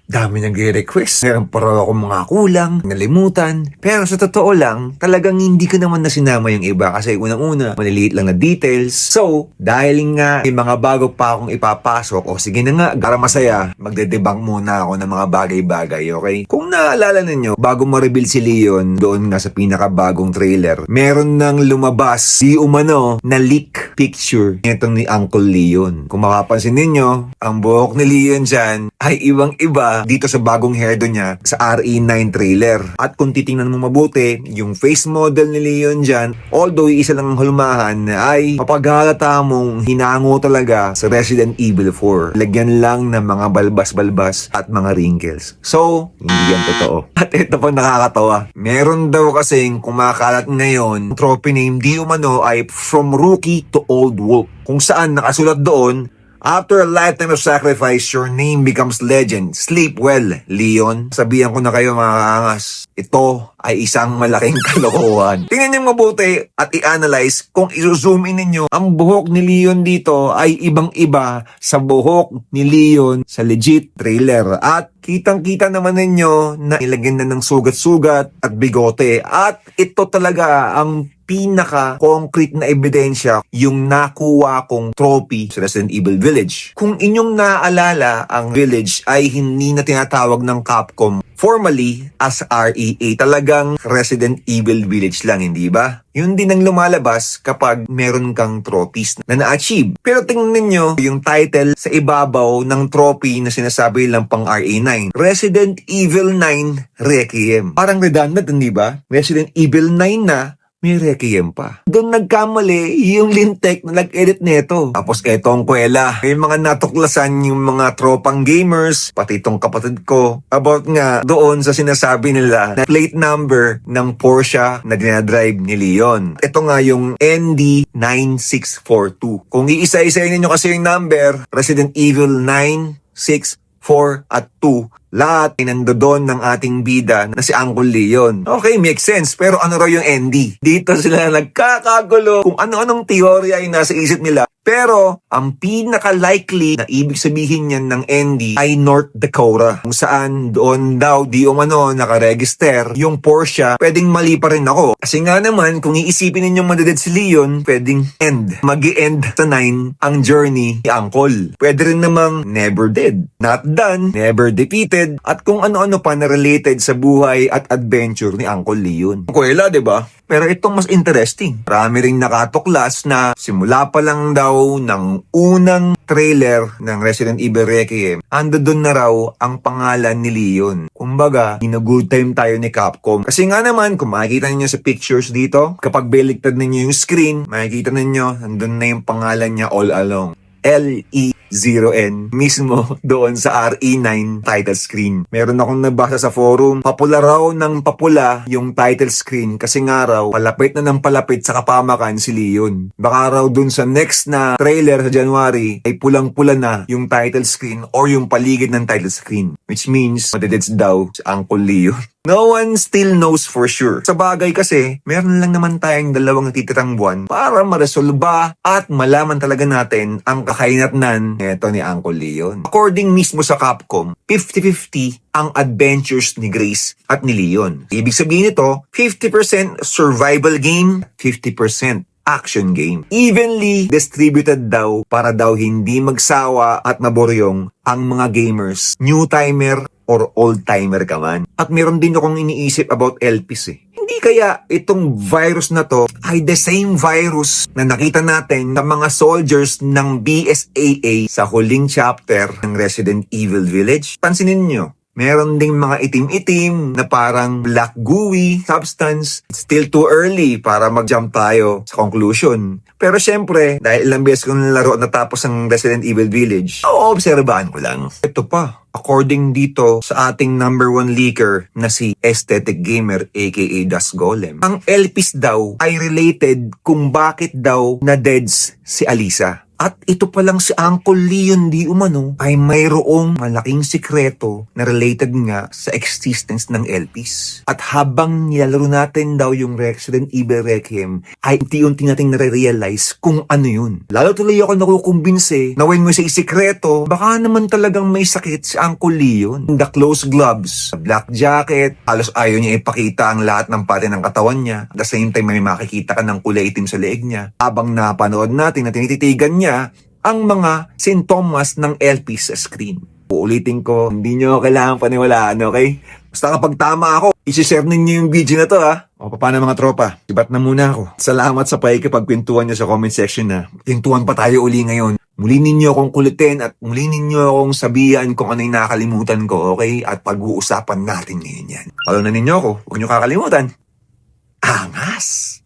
Dami nagre-request. Meron pa raw akong mga kulang, nalimutan. Pero sa totoo lang, talagang hindi ko naman na sinama yung iba kasi unang-una, maliliit lang na details. So, dahil nga may mga bago pa akong ipapasok, o sige na nga, para masaya, magde-debunk muna ako ng mga bagay-bagay, okay? Kung naalala ninyo, bago ma-reveal si Leon doon nga sa pinakabagong trailer, meron nang lumabas di umano na leak picture nitong ni Uncle Leon. Kung mapapansin ninyo, ang buhok ni Leon dyan ay ibang-iba dito sa bagong hairdo niya sa RE9 trailer. At kung titingnan mo mabuti, yung face model ni Leon dyan, although isa lang ang hulmahan, ay mapaghalata mong hinango talaga sa Resident Evil 4. Lagyan lang ng mga balbas-balbas at mga wrinkles. So, hindi yan totoo. At ito pa nakakatawa. Meron daw kasing kumakalat ngayon, trophy name di umano ay From Rookie to Old Wolf. Kung saan nakasulat doon, after a lifetime of sacrifice, your name becomes legend. Sleep well, Leon. Sabihan ko na kayo mga kaangas, ito ay isang malaking kalokohan. Tingnan niyo mabuti at i-analyze kung i-zoom in ninyo. Ang buhok ni Leon dito ay ibang-iba sa buhok ni Leon sa legit trailer. At kitang-kita naman ninyo na ilagyan na ng sugat-sugat at bigote. At ito talaga ang pinaka-concrete na ebidensya yung nakuha kong trophy sa Resident Evil Village. Kung inyong naaalala, ang Village ay hindi na tinatawag ng Capcom formally as RE8. Talagang Resident Evil Village lang, hindi ba? Yun din ang lumalabas kapag meron kang trophies na na-achieve. Pero tingnan ninyo yung title sa ibabaw ng trophy na sinasabi lang pang RE9. Resident Evil 9 Requiem. Parang redundant, hindi ba? Resident Evil 9 na, may Requiem pa. Doon nagkamali yung lintek na nag-edit nito. Tapos etong kwela. May mga natuklasan yung mga tropang gamers, pati itong kapatid ko, about nga doon sa sinasabi nila na plate number ng Porsche na dinadrive ni Leon. Ito nga yung ND9642. Kung iisa-isayin ninyo kasi yung number, Resident Evil 9, 6, 4 at 2, lahat ay nandoon ng ating bida na si Uncle Leon. Okay, makes sense. Pero ano raw yung ND? Dito sila nagkakagulo kung ano-anong teorya ay nasa isip nila. Pero ang pinaka-likely na ibig sabihin niyan ng ND ay North Dakota. Kung saan doon daw di umano nakaregister yung Porsche, pwedeng mali pa rin ako. Kasi nga naman, kung iisipin ninyong madeded si Leon, pwedeng end. Mag-i-end sa 9 ang journey ni Uncle. Pwede rin namang never dead, not done, never defeated, at kung ano-ano pa na related sa buhay at adventure ni Uncle Leon. Kuwela, diba? Pero itong mas interesting. Marami ring nakatuklas na simula pa lang daw ng unang trailer ng Resident Evil Requiem, ando doon na raw ang pangalan ni Leon. Kumbaga, good time tayo ni Capcom. Kasi nga naman, kung makikita niyo sa pictures dito, kapag baliktad ninyo yung screen, makikita ninyo, nandun na yung pangalan niya all along. LE0N mismo doon sa RE9 title screen. Meron akong nabasa sa forum, popular raw ng papula yung title screen kasi nga raw palapit na ng palapit sa kapamakan si Leon. Baka raw dun sa next na trailer sa January ay pulang-pula na yung title screen or yung paligid ng title screen, which means madededs daw si Uncle Leon. No one still knows for sure. Sa bagay kasi, meron lang naman tayong dalawang natitirang buwan para maresolba at malaman talaga natin ang kakainatnan neto ni Uncle Leon. According mismo sa Capcom, 50-50 ang adventures ni Grace at ni Leon. Ibig sabihin nito, 50% survival game, 50% action game. Evenly distributed daw para daw hindi magsawa at maboryong ang mga gamers, new timer or old timer ka man. At meron din akong iniisip about LPs eh. Hindi kaya itong virus na to ay the same virus na nakita natin sa mga soldiers ng BSAA sa huling chapter ng Resident Evil Village? Pansinin nyo, meron ding mga itim-itim na parang black gooey substance. It's still too early para mag-jump tayo sa conclusion. Pero syempre, dahil ilang beses ko nalaro natapos ang Resident Evil Village, obserbahan ko lang. Ito pa, according dito sa ating number 1 leaker na si Aesthetic Gamer aka Dust Golem, ang LPs daw ay related kung bakit daw na-deads si Alisa. At ito palang si Uncle Leon di umano ay mayroong malaking sikreto na related nga sa existence ng Elpis. At habang nilalaro natin daw yung Resident Evil Requiem, ay unti-unti nating nare-realize kung ano yun. Lalo tuloy ako nakukumbinse na when mo sa sikreto, baka naman talagang may sakit si Uncle Leon. The close gloves, the black jacket, halos ayaw niya ipakita ang lahat ng pati ng katawan niya. At the same time, may makikita ka ng kulay itim sa leeg niya. Habang napanood natin na tinititigan niya ang mga sintomas ng Elpis sa screen. Uulitin ko, hindi nyo kailangan paniwalaan, okay? Basta kapag tama ako, isi-share ninyo yung video na to, ha? O, paano mga tropa? Sibat na muna ako. Salamat sa pakikipagkwentuhan nyo sa comment section, na. Kwentuhan pa tayo uli ngayon. Muli ninyo akong kulitin at muli ninyo akong sabihan kung ano yung nakakalimutan ko, okay? At pag-uusapan natin ngayon yan. Follow na ninyo ako. Huwag nyo kakalimutan. Angas!